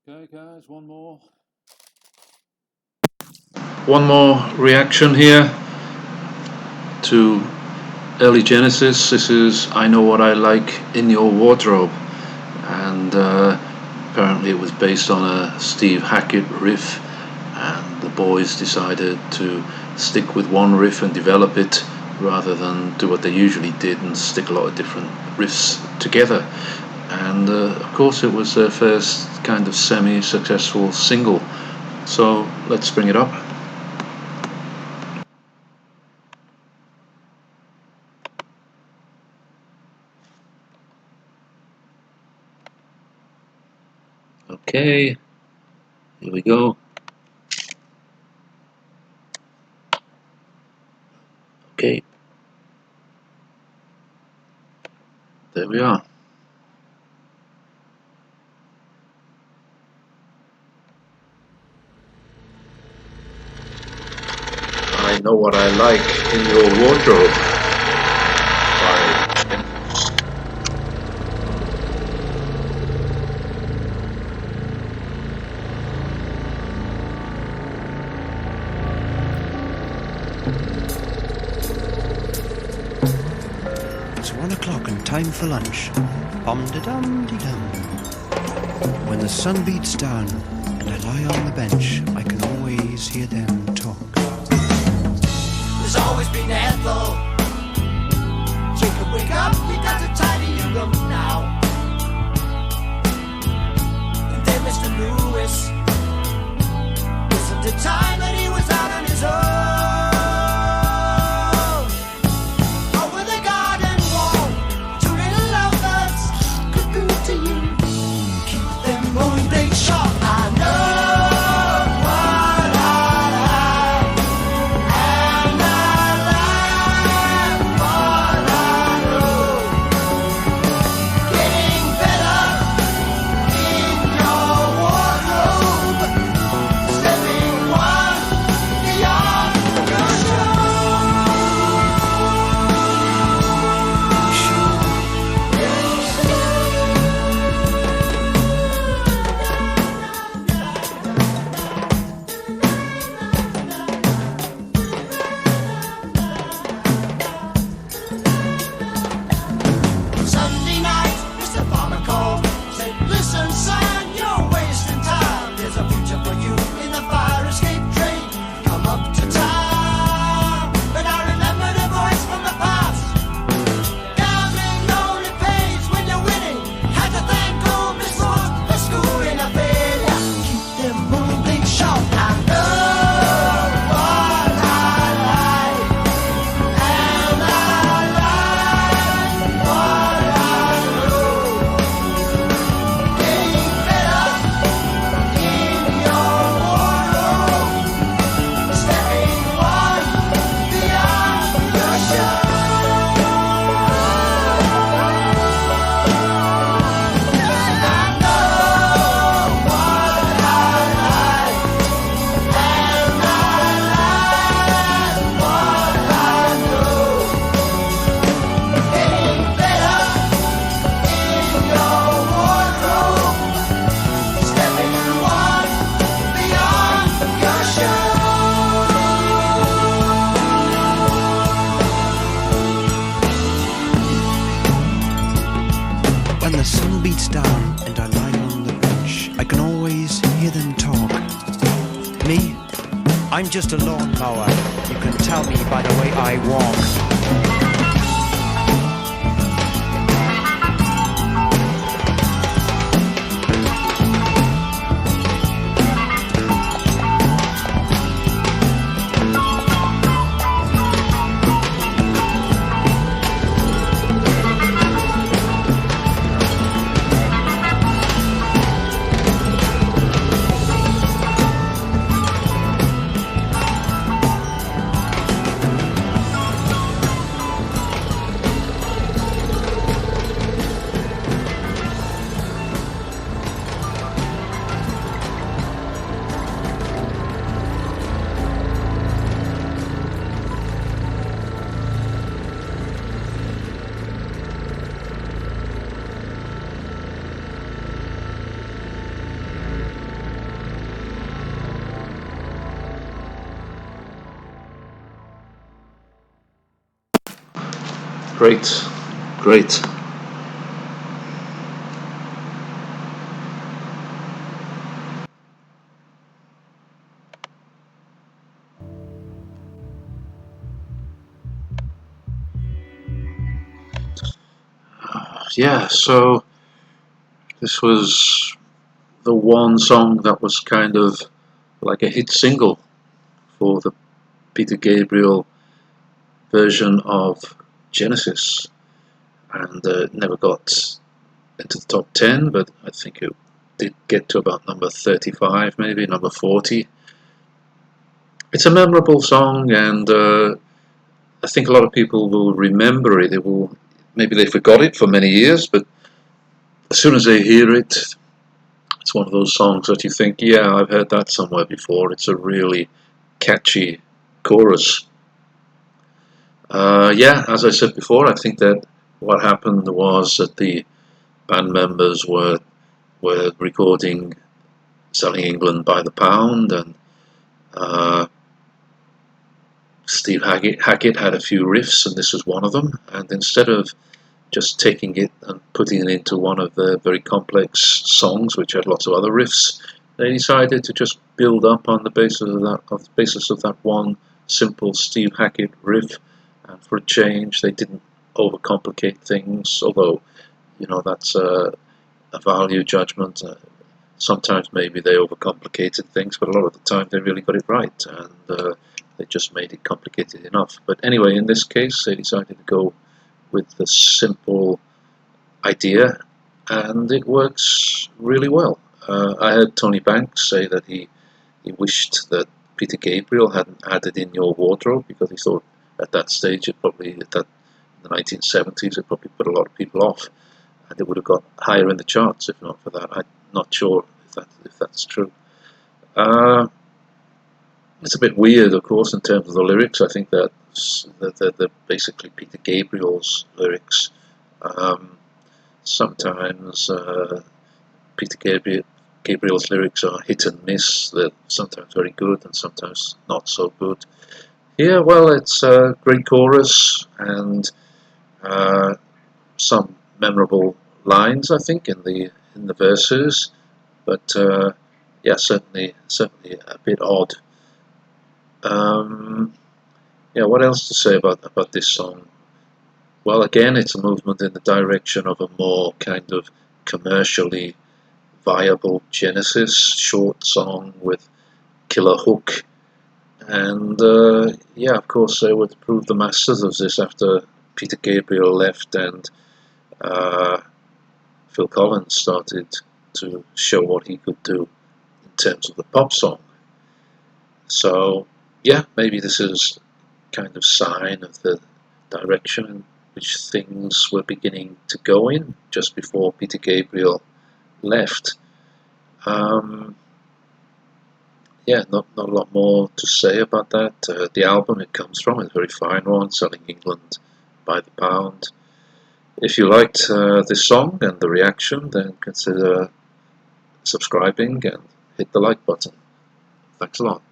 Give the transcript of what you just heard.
Okay, guys, one more reaction here to early Genesis. This is I Know What I Like in Your Wardrobe, and apparently it was based on a Steve Hackett riff, and the boys decided to stick with one riff and develop it rather than do what they usually did and stick a lot of different riffs together. And of course it was their first kind of semi-successful single, so let's bring it up. Okay, here we go. Okay, there we are. I Know What I Like in Your Wardrobe by It's 1 o'clock and time for lunch. Bum-de-dum-de-dum. When the sun beats down and I lie on the bench, I can always hear them talk. There's always been Ethel. Jacob, wake up, we got to tidy your room now. And then Mr. Lewis, wasn't the time that he was out on his own. Over the garden wall, two little lovebirds could be to you. Keep them moving, they sharp. I know. When the sun beats down and I lie on the bench, I can always hear them talk. Me? I'm just a lawnmower. You can tell me by the way I walk. Great, great. Yeah, so this was the one song that was kind of like a hit single for the Peter Gabriel version of Genesis, and never got into the top 10, but I think it did get to about number 35, maybe number 40. It's a memorable song, and I think a lot of people will remember it. It will, maybe they forgot it for many years, but as soon as they hear it, it's one of those songs that you think, yeah, I've heard that somewhere before. It's a really catchy chorus. Yeah, as I said before, I think that what happened was that the band members were recording Selling England by the Pound, and uh, Steve Hackett had a few riffs, and this was one of them. And instead of just taking it and putting it into one of the very complex songs, which had lots of other riffs, they decided to just build up on the basis of that one simple Steve Hackett riff. And for a change, they didn't overcomplicate things, although that's a value judgment. Sometimes maybe they overcomplicated things, but a lot of the time they really got it right, and they just made it complicated enough. But anyway, in this case, they decided to go with the simple idea, and it works really well. I heard Tony Banks say that he wished that Peter Gabriel hadn't added In Your Wardrobe, because he thought at that stage, in the 1970s, it probably put a lot of people off, and it would have got higher in the charts if not for that. I'm not sure if that's true. Uh, it's a bit weird, of course, in terms of the lyrics. I think that they're basically Peter Gabriel's lyrics. Um, Sometimes Peter Gabriel's lyrics are hit and miss. They're sometimes very good and sometimes not so good. Yeah, well, it's a great chorus and some memorable lines, I think, in the verses. But yeah, certainly a bit odd. Um, yeah, what else to say about this song? Well, again, it's a movement in the direction of a more kind of commercially viable Genesis short song with killer hook. And yeah, of course, they would prove the masters of this after Peter Gabriel left and uh, Phil Collins started to show what he could do in terms of the pop song. So yeah, maybe this is kind of sign of the direction in which things were beginning to go in just before Peter Gabriel left. Um, yeah, not a lot more to say about that. The album it comes from is a very fine one, Selling England by the Pound. If you liked this song and the reaction, then consider subscribing and hit the like button. Thanks a lot.